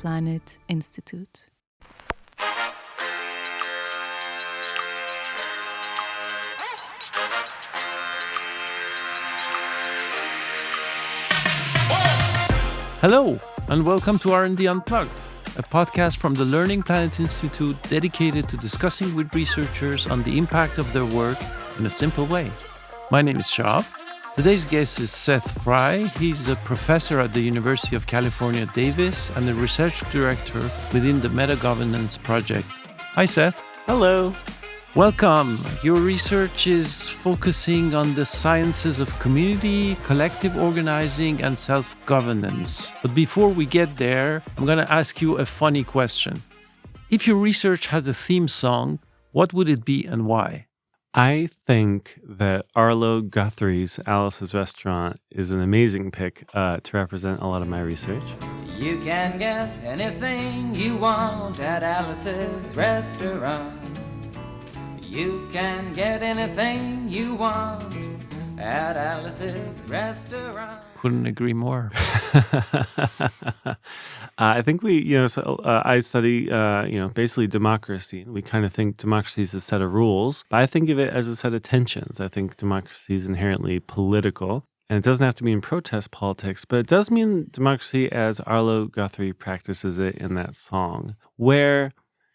Planet Institute. Hello, and welcome to R&D Unplugged, a podcast from the Learning Planet Institute dedicated to discussing with researchers on the impact of their work in a simple way. My name is Shab. Today's guest is Seth Frey. He's a professor at the University of California, Davis, and a research director within the Meta-Governance Project. Hi, Seth. Hello. Welcome. Your research is focusing on the sciences of community, collective organizing, and self-governance. But before we get there, I'm going to ask you a funny question. If your research had a theme song, what would it be and why? I think that Arlo Guthrie's Alice's Restaurant is an amazing pick to represent a lot of my research. You can get anything you want at Alice's Restaurant. You can get anything you want at Alice's Restaurant. Couldn't agree more. I think I study, basically democracy. We kind of think democracy is a set of rules, but I think of it as a set of tensions. I think democracy is inherently political, and it doesn't have to mean protest politics, but it does mean democracy as Arlo Guthrie practices it in that song, where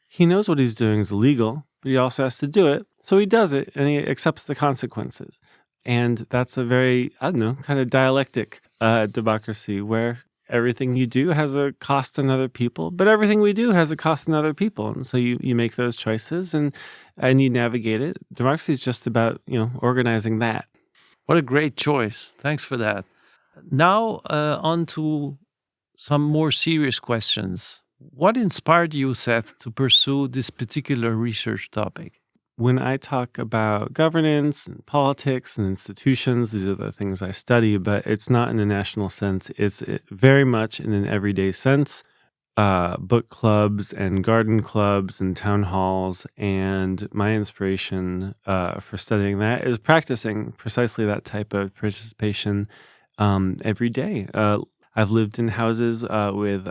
he knows what he's doing is illegal, but he also has to do it. So he does it, and he accepts the consequences. And that's a very, kind of dialectic democracy where everything you do has a cost on other people, but everything we do has a cost on other people. And so you make those choices and you navigate it. Democracy is just about, organizing that. What a great choice. Thanks for that. Now, on to some more serious questions. What inspired you, Seth, to pursue this particular research topic? When I talk about governance and politics and institutions, these are the things I study, but it's not in a national sense. It's very much in an everyday sense. Book clubs and garden clubs and town halls. And my inspiration for studying that is practicing precisely that type of participation every day. I've lived in houses with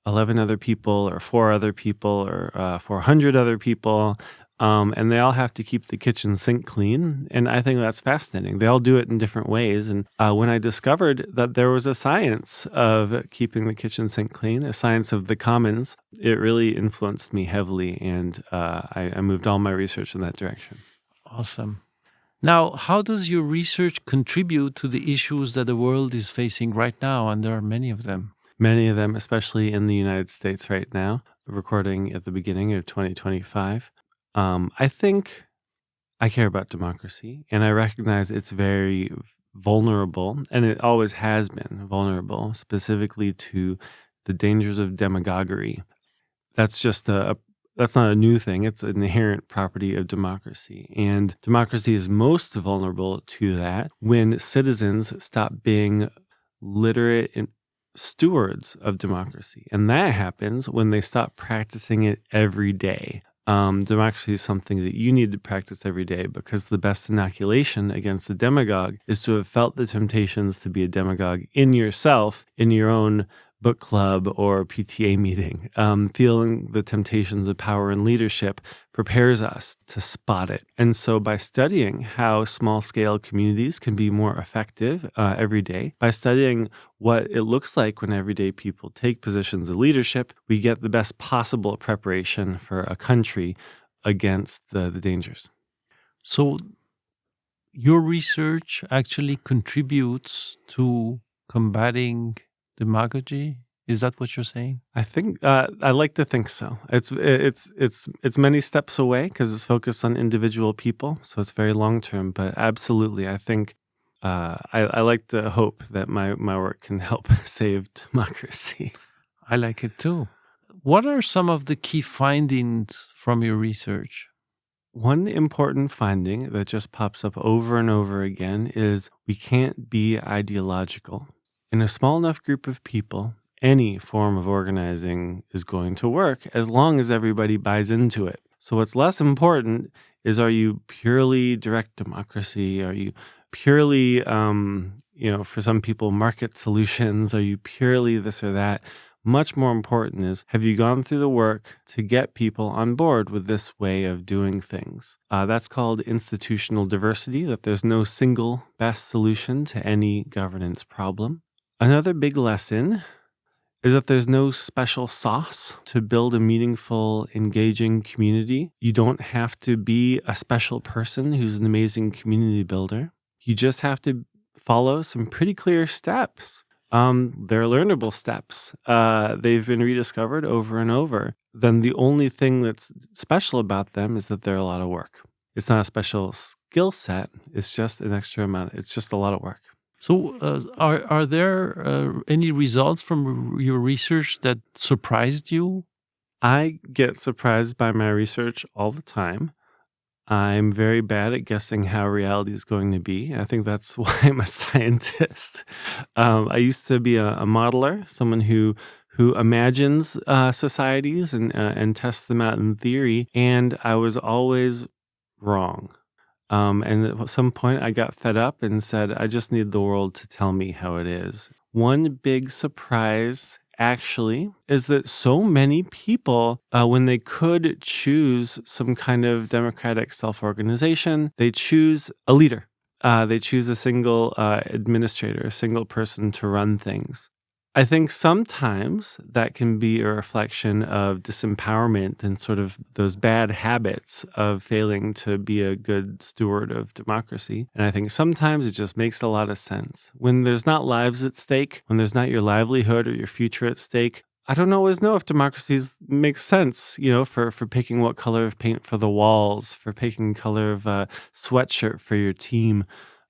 11 other people or 4 other people or 400 other people. And they all have to keep the kitchen sink clean. And I think that's fascinating. They all do it in different ways. And when I discovered that there was a science of keeping the kitchen sink clean, a science of the commons, it really influenced me heavily. And I moved all my research in that direction. Awesome. Now, how does your research contribute to the issues that the world is facing right now? And there are many of them. Many of them, especially in the United States right now, recording at the beginning of 2025. I think I care about democracy, and I recognize it's very vulnerable, and it always has been vulnerable, specifically to the dangers of demagoguery. That's that's not a new thing. It's an inherent property of democracy, and democracy is most vulnerable to that when citizens stop being literate and stewards of democracy, and that happens when they stop practicing it every day. Democracy is something that you need to practice every day because the best inoculation against a demagogue is to have felt the temptations to be a demagogue in yourself, in your own book club or PTA meeting. Feeling the temptations of power and leadership prepares us to spot it. And so by studying how small-scale communities can be more effective every day, by studying what it looks like when everyday people take positions of leadership, we get the best possible preparation for a country against the dangers. So your research actually contributes to combating demagogy? Is that what you're saying? I think I like to think so. It's many steps away because it's focused on individual people, so it's very long term. But absolutely, I think I like to hope that my work can help save democracy. I like it too. What are some of the key findings from your research? One important finding that just pops up over and over again is we can't be ideological. In a small enough group of people, any form of organizing is going to work as long as everybody buys into it. So what's less important is, are you purely direct democracy? Are you purely, for some people, market solutions? Are you purely this or that? much more important is, have you gone through the work to get people on board with this way of doing things? That's called institutional diversity, that there's no single best solution to any governance problem. Another big lesson is that there's no special sauce to build a meaningful, engaging community. You don't have to be a special person who's an amazing community builder. You just have to follow some pretty clear steps. They're learnable steps. They've been rediscovered over and over. Then the only thing that's special about them is that they're a lot of work. It's not a special skill set. It's just an extra amount. It's just a lot of work. So are there any results from your research that surprised you? I get surprised by my research all the time. I'm very bad at guessing how reality is going to be. I think that's why I'm a scientist. I used to be a modeler, someone who imagines societies and tests them out in theory, and I was always wrong. And at some point, I got fed up and said, I just need the world to tell me how it is. One big surprise, actually, is that so many people, when they could choose some kind of democratic self-organization, they choose a leader. They choose a single administrator, a single person to run things. I think sometimes that can be a reflection of disempowerment and sort of those bad habits of failing to be a good steward of democracy. And I think sometimes it just makes a lot of sense. When there's not lives at stake, when there's not your livelihood or your future at stake, I don't always know if democracies make sense, for picking what color of paint for the walls, for picking color of sweatshirt for your team.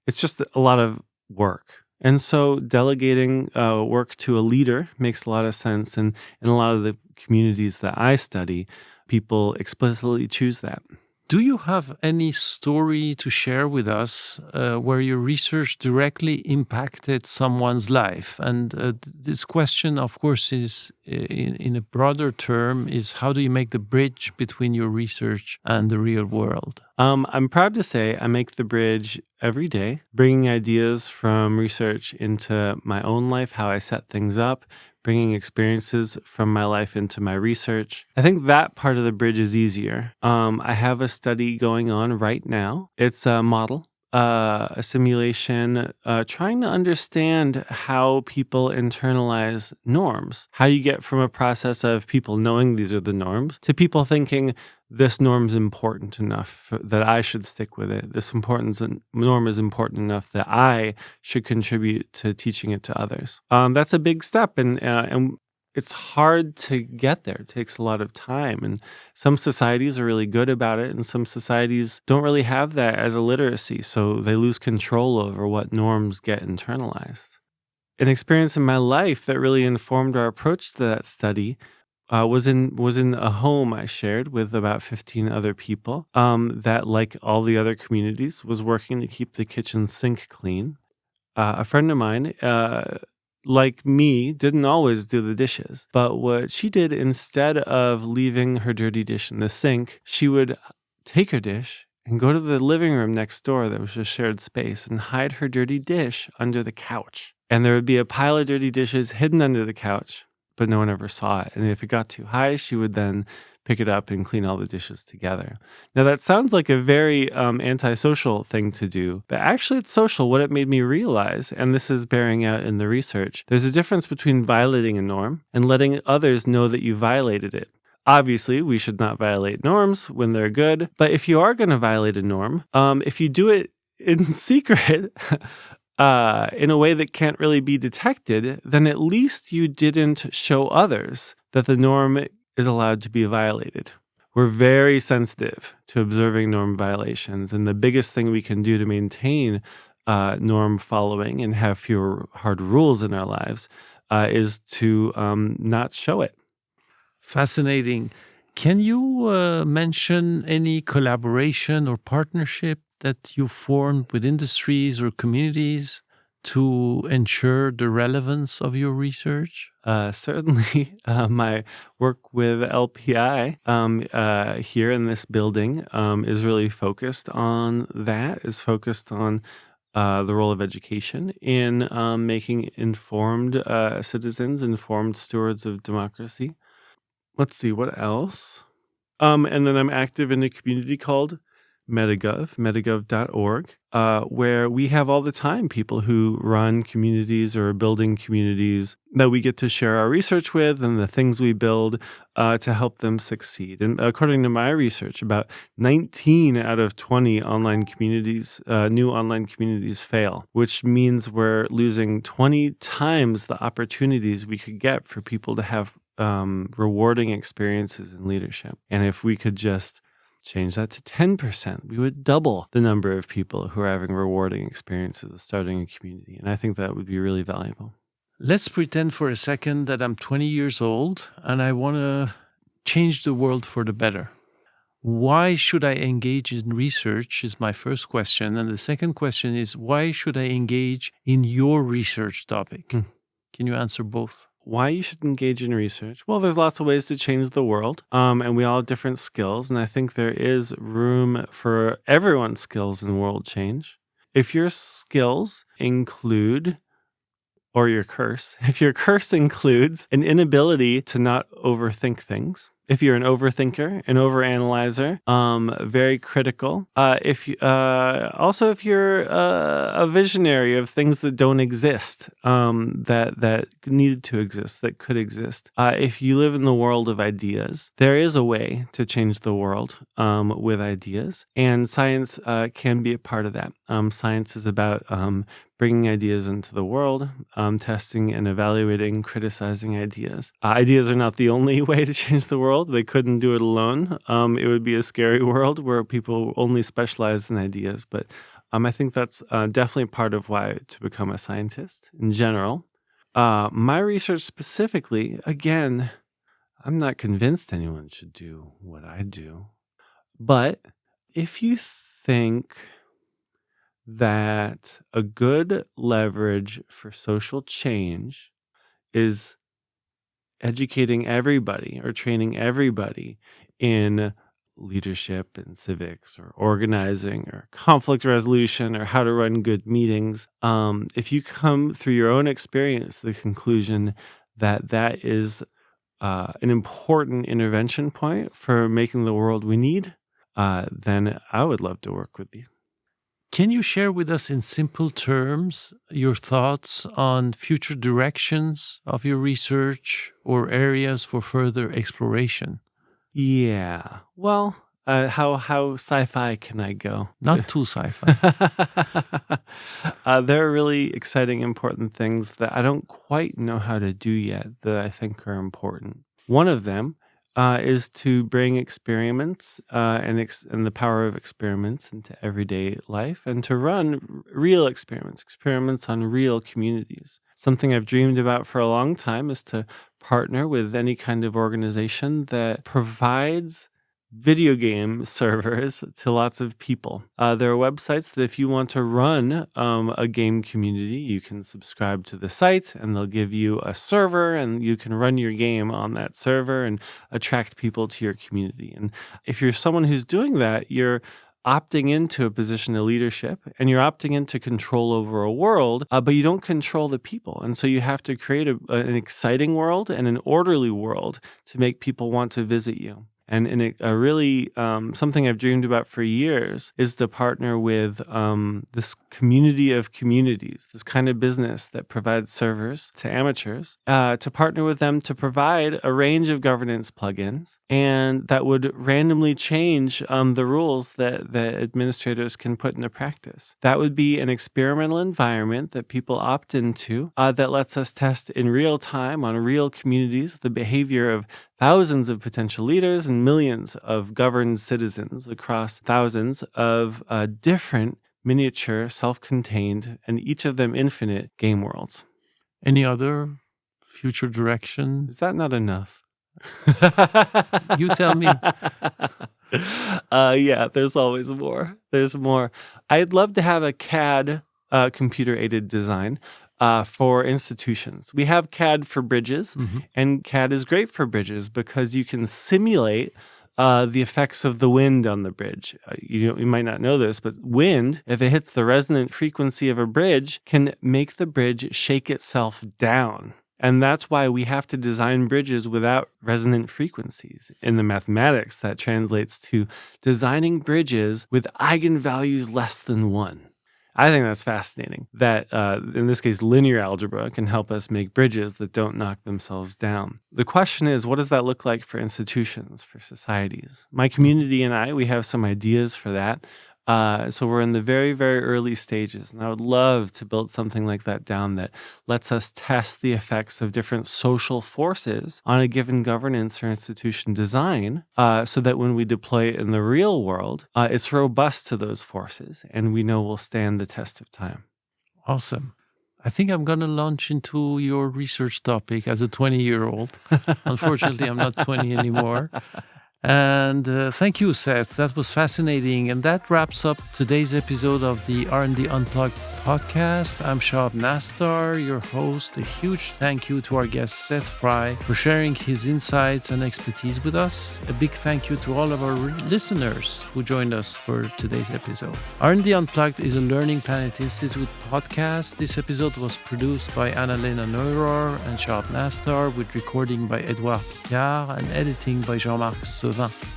It's just a lot of work. And so delegating work to a leader makes a lot of sense. And in a lot of the communities that I study, people explicitly choose that. Do you have any story to share with us where your research directly impacted someone's life? And this question, of course, is in a broader term, is how do you make the bridge between your research and the real world? I'm proud to say I make the bridge every day, bringing ideas from research into my own life, how I set things up, bringing experiences from my life into my research. I think that part of the bridge is easier. I have a study going on right now. It's a model, a simulation, trying to understand how people internalize norms, how you get from a process of people knowing these are the norms to people thinking this norm's important enough that I should stick with it. This norm is important enough that I should contribute to teaching it to others. That's a big step, and it's hard to get there. It takes a lot of time, and some societies are really good about it, and some societies don't really have that as a literacy, so they lose control over what norms get internalized. An experience in my life that really informed our approach to that study was in a home I shared with about 15 other people that, like all the other communities, was working to keep the kitchen sink clean. A friend of mine, like me, didn't always do the dishes, but what she did, instead of leaving her dirty dish in the sink, she would take her dish and go to the living room next door that was a shared space and hide her dirty dish under the couch. And there would be a pile of dirty dishes hidden under the couch, but no one ever saw it. And if it got too high, she would then pick it up and clean all the dishes together. Now, that sounds like a very antisocial thing to do, but actually it's social. What it made me realize, and this is bearing out in the research, there's a difference between violating a norm and letting others know that you violated it. Obviously, we should not violate norms when they're good, but if you are going to violate a norm, if you do it in secret, in a way that can't really be detected, then at least you didn't show others that the norm is allowed to be violated. We're very sensitive to observing norm violations, and the biggest thing we can do to maintain norm following and have fewer hard rules in our lives is to not show it. Fascinating. Can you mention any collaboration or partnership that you formed with industries or communities to ensure the relevance of your research? Certainly. My work with LPI here in this building is really focused on that, is focused on the role of education in making informed citizens, informed stewards of democracy. Let's see, what else? And then I'm active in a community called metagov.org, where we have all the time people who run communities or are building communities that we get to share our research with and the things we build to help them succeed. And according to my research, about 19 out of 20 online communities, new online communities fail, which means we're losing 20 times the opportunities we could get for people to have rewarding experiences in leadership. And if we could just change that to 10%, we would double the number of people who are having rewarding experiences starting a community. And I think that would be really valuable. Let's pretend for a second that I'm 20 years old and I want to change the world for the better. Why should I engage in research is my first question. And the second question is, why should I engage in your research topic? Can you answer both? Why you should engage in research? Well, there's lots of ways to change the world, and we all have different skills, and I think there is room for everyone's skills in world change. If your skills include, or your curse, if your curse includes an inability to not overthink things, if you're an overthinker, an overanalyzer, very critical. If you're a visionary of things that don't exist, that needed to exist, that could exist. If you live in the world of ideas, there is a way to change the world with ideas, and science can be a part of that. Science is about bringing ideas into the world, testing and evaluating, criticizing ideas. Ideas are not the only way to change the world. They couldn't do it alone. It would be a scary world where people only specialize in ideas. But I think that's definitely part of why to become a scientist in general. My research specifically, again, I'm not convinced anyone should do what I do. But if you think that a good leverage for social change is educating everybody or training everybody in leadership and civics or organizing or conflict resolution or how to run good meetings, if you come through your own experience to the conclusion that that is an important intervention point for making the world we need, then I would love to work with you. Can you share with us in simple terms your thoughts on future directions of your research or areas for further exploration? Yeah. Well, how sci-fi can I go? Not too sci-fi. There are really exciting, important things that I don't quite know how to do yet that I think are important. One of them is to bring experiments and the power of experiments into everyday life and to run real experiments on real communities. Something I've dreamed about for a long time is to partner with any kind of organization that provides video game servers to lots of people. There are websites that if you want to run a game community, you can subscribe to the site and they'll give you a server and you can run your game on that server and attract people to your community. And if you're someone who's doing that, you're opting into a position of leadership and you're opting into control over a world, but you don't control the people. And so you have to create an exciting world and an orderly world to make people want to visit you. And in a really something I've dreamed about for years is to partner with this community of communities, this kind of business that provides servers to amateurs, to partner with them to provide a range of governance plugins and that would randomly change the rules that administrators can put into practice. That would be an experimental environment that people opt into that lets us test in real time on real communities the behavior of thousands of potential leaders and millions of governed citizens across thousands of different miniature, self-contained, and each of them infinite game worlds. Any other future direction? Is that not enough? You tell me. Yeah, there's always more. There's more. I'd love to have a CAD, computer-aided design, for institutions. We have CAD for bridges, and CAD is great for bridges because you can simulate the effects of the wind on the bridge. You might not know this, but wind, if it hits the resonant frequency of a bridge, can make the bridge shake itself down. And that's why we have to design bridges without resonant frequencies. In the mathematics, that translates to designing bridges with eigenvalues less than 1. I think that's fascinating that, in this case, linear algebra can help us make bridges that don't knock themselves down. The question is, what does that look like for institutions, for societies? My community and we have some ideas for that. So we're in the very, very early stages, and I would love to build something like that down that lets us test the effects of different social forces on a given governance or institution design, so that when we deploy it in the real world, it's robust to those forces, and we know will stand the test of time. Awesome. I think I'm going to launch into your research topic as a 20-year-old. Unfortunately, I'm not 20 anymore. And thank you, Seth. That was fascinating. And that wraps up today's episode of the R&D Unplugged podcast. I'm Shahab Nastar, your host. A huge thank you to our guest, Seth Frey, for sharing his insights and expertise with us. A big thank you to all of our listeners who joined us for today's episode. R&D Unplugged is a Learning Planet Institute podcast. This episode was produced by Anna-Lena Neurer and Shahab Nastar, with recording by Edouard Picard and editing by Jean-Marc Sauvin.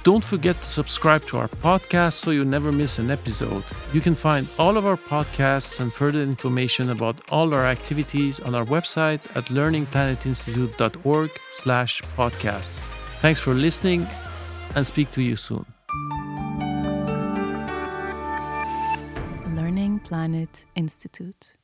Don't forget to subscribe to our podcast so you never miss an episode. You can find all of our podcasts and further information about all our activities on our website at learningplanetinstitute.org/podcasts. Thanks for listening, and speak to you soon. Learning Planet Institute.